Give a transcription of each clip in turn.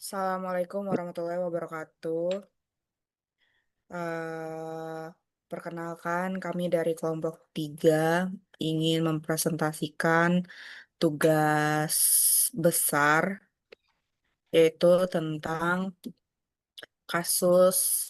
Assalamualaikum warahmatullahi wabarakatuh. Eh, Perkenalkan, kami dari kelompok 3 ingin mempresentasikan tugas besar, yaitu tentang kasus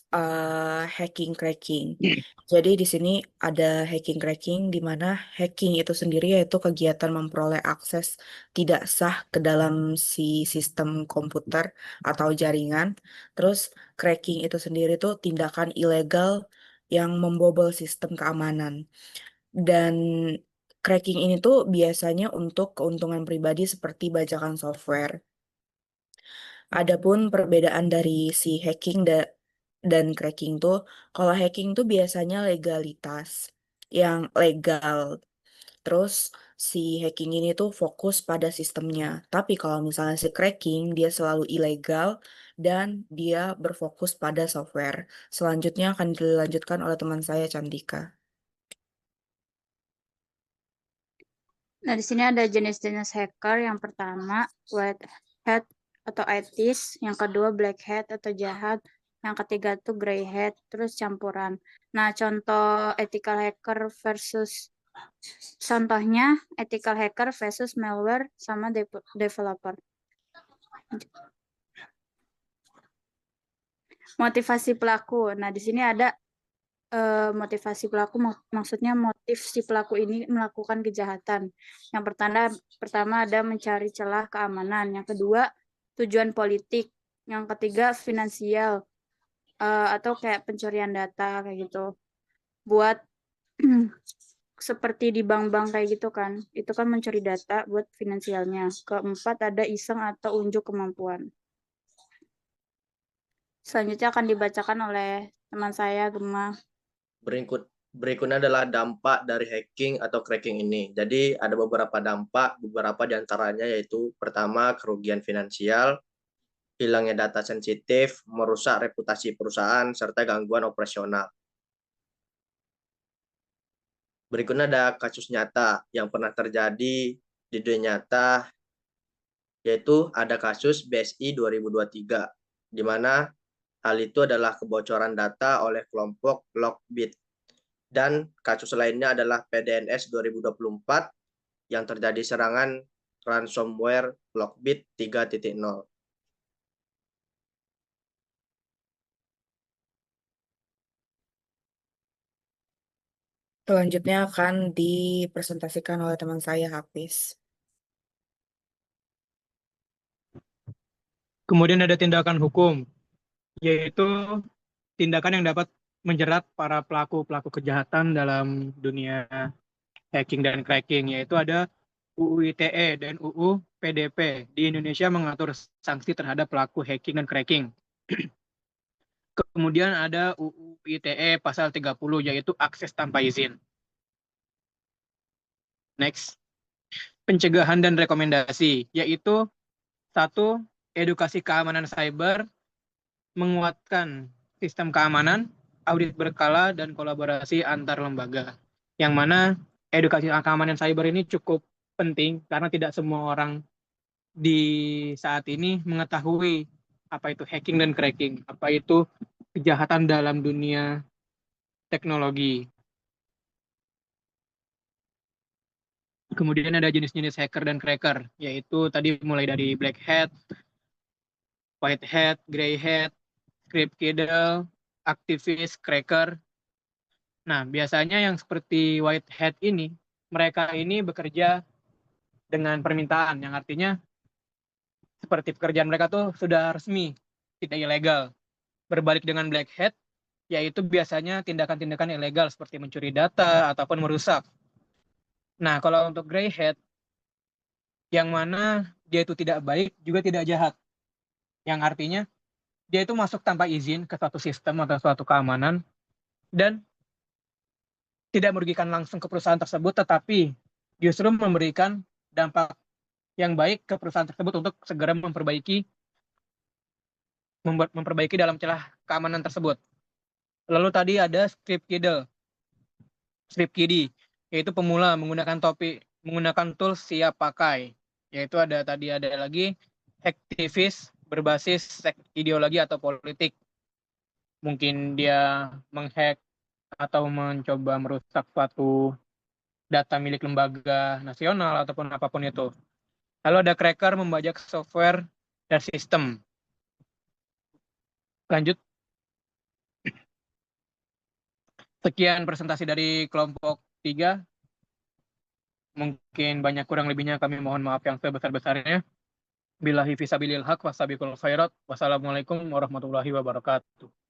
hacking cracking. Jadi di sini ada hacking cracking di mana hacking itu sendiri yaitu kegiatan memperoleh akses tidak sah ke dalam si sistem komputer atau jaringan. Terus cracking itu sendiri tuh tindakan ilegal yang membobol sistem keamanan. Dan cracking ini tuh biasanya untuk keuntungan pribadi seperti bajakan software. Adapun perbedaan dari si hacking dan cracking tuh, kalau hacking tuh biasanya legalitas yang legal. Terus si hacking ini tuh fokus pada sistemnya. Tapi kalau misalnya si cracking, dia selalu ilegal dan dia berfokus pada software. Selanjutnya akan dilanjutkan oleh teman saya, Cantika. Nah, di sini ada jenis-jenis hacker. Yang pertama, white hat atau etis. Yang kedua, black hat atau jahat. Yang ketiga tuh grey hat, terus campuran. Nah, contoh ethical hacker versus contohnya ethical hacker versus malware sama developer. Motivasi pelaku. Nah, di sini ada motivasi pelaku, maksudnya motif si pelaku ini melakukan kejahatan. Yang pertama ada mencari celah keamanan, yang kedua tujuan politik, yang ketiga finansial, atau kayak pencurian data kayak gitu. Buat seperti di bank-bank kayak gitu kan, itu kan mencuri data buat finansialnya. Keempat ada iseng atau unjuk kemampuan. Selanjutnya akan dibacakan oleh teman saya, Gemma. Berikutnya adalah dampak dari hacking atau cracking ini. Jadi ada beberapa dampak, beberapa diantaranya yaitu pertama kerugian finansial, hilangnya data sensitif, merusak reputasi perusahaan, serta gangguan operasional. Berikutnya ada kasus nyata yang pernah terjadi di dunia nyata, yaitu ada kasus BSI 2023, di mana hal itu adalah kebocoran data oleh kelompok Lockbit. Dan kasus lainnya adalah PDNS 2024 yang terjadi serangan ransomware Lockbit 3.0. Selanjutnya akan dipresentasikan oleh teman saya, Hafiz. Kemudian ada tindakan hukum, yaitu tindakan yang dapat menjerat para pelaku-pelaku kejahatan dalam dunia hacking dan cracking, yaitu ada UU ITE dan UU PDP. Di Indonesia mengatur sanksi terhadap pelaku hacking dan cracking. Kemudian ada UU ITE pasal 30, yaitu akses tanpa izin. Next, pencegahan dan rekomendasi, yaitu satu, edukasi keamanan cyber, menguatkan sistem keamanan, audit berkala, dan kolaborasi antar lembaga. Yang mana edukasi keamanan cyber ini cukup penting karena tidak semua orang di saat ini mengetahui apa itu hacking dan cracking, apa itu kejahatan dalam dunia teknologi. Kemudian ada jenis-jenis hacker dan cracker, yaitu tadi mulai dari black hat, white hat, gray hat, script kiddle, aktivis, cracker. Nah, biasanya yang seperti white hat ini, mereka ini bekerja dengan permintaan, yang artinya seperti pekerjaan mereka tuh sudah resmi, tidak ilegal. Berbalik dengan black hat, yaitu biasanya tindakan-tindakan ilegal seperti mencuri data ataupun merusak. Nah, kalau untuk gray hat, yang mana dia itu tidak baik juga tidak jahat. Yang artinya dia itu masuk tanpa izin ke suatu sistem atau suatu keamanan dan tidak merugikan langsung ke perusahaan tersebut, tetapi justru memberikan dampak yang baik ke perusahaan tersebut untuk segera memperbaiki dalam celah keamanan tersebut. Lalu tadi ada script kiddie, yaitu pemula menggunakan tools siap pakai. Yaitu tadi ada lagi hacktivist berbasis ideologi atau politik. Mungkin dia menghack atau mencoba merusak suatu data milik lembaga nasional ataupun apapun itu. Lalu ada cracker membajak software dan sistem. Lanjut. Sekian presentasi dari kelompok 3. Mungkin banyak kurang lebihnya kami mohon maaf yang sebesar-besarnya. Billahi fisabilil haq wasabiqul khairat. Wassalamualaikum warahmatullahi wabarakatuh.